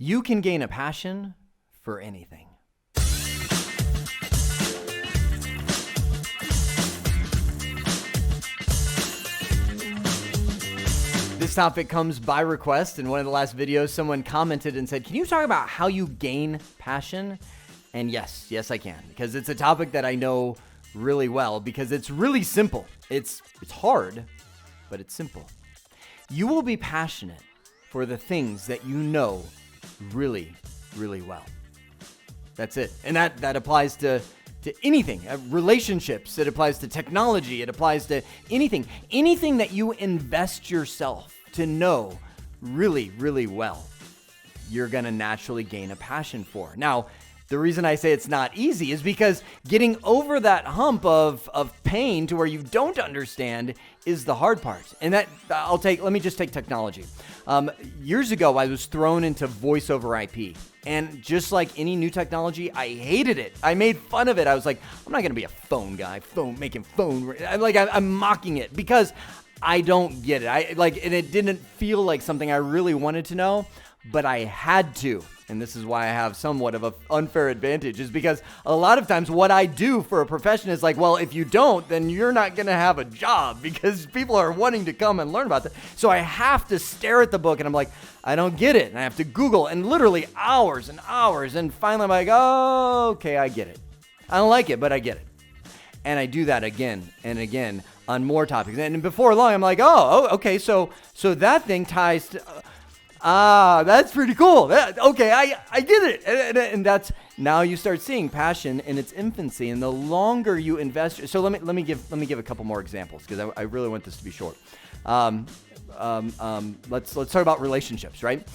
You can gain a passion for anything. This topic comes by request. In one of the last videos, someone commented and said, can you talk about how you gain passion? And yes, I can, because it's a topic that I know really well, because it's really simple. It's hard, but it's simple. You will be passionate for the things that you know really, really well. That's it. And that applies to anything, relationships, it applies to technology, it applies to anything that you invest yourself to know really, really well, you're going to naturally gain a passion for. Now, the reason I say it's not easy is because getting over that hump of pain to where you don't understand is the hard part. And let me just take technology. Years ago, I was thrown into voice over IP. And just like any new technology, I hated it. I made fun of it. I was like, I'm not going to be a phone guy, making phone. I'm mocking it because I don't get it. And it didn't feel like something I really wanted to know, but I had to. And this is why I have somewhat of an unfair advantage, is because a lot of times what I do for a profession is like, well, if you don't, then you're not going to have a job because people are wanting to come and learn about that. So I have to stare at the book and I'm like, I don't get it. And I have to Google and literally hours and hours. And finally I'm like, oh, okay, I get it. I don't like it, but I get it. And I do that again and again on more topics. And before long, I'm like, oh, okay, so that thing ties to... that's pretty cool. Okay, I get it. And that's, now you start seeing passion in its infancy, and the longer you invest. So let me give a couple more examples, because I really want this to be short. Let's talk about relationships, right?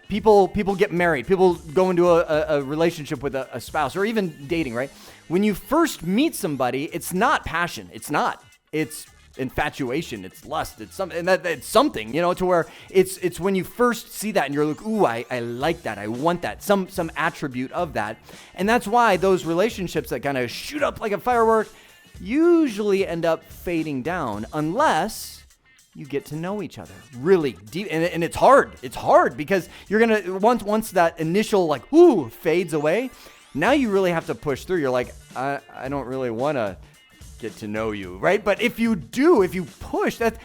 People get married. People go into a relationship with a spouse, or even dating, right? When you first meet somebody, it's not passion. It's not. It's infatuation, it's lust, it's something, and it's something, to where it's when you first see that and you're like, ooh, I like that, I want that, some attribute of that. And that's why those relationships that kind of shoot up like a firework usually end up fading down unless you get to know each other really deep. And it's hard because you're gonna, once that initial like ooh fades away, now you really have to push through. You're like, I don't really want to get to know you, right? But if you push that,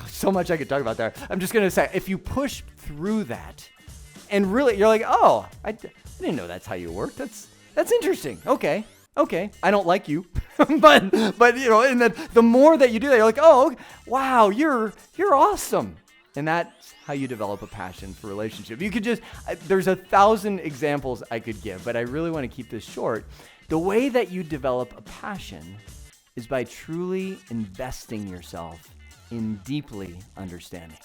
so much I could talk about there. I'm just going to say, if you push through that and really, you're like, oh, I didn't know that's how you work. That's interesting. Okay. I don't like you, but and then the more that you do that, you're like, oh, wow, you're awesome. And that's how you develop a passion for relationship. You could there's 1,000 examples I could give, but I really want to keep this short. The way that you develop a passion is by truly investing yourself in deeply understanding.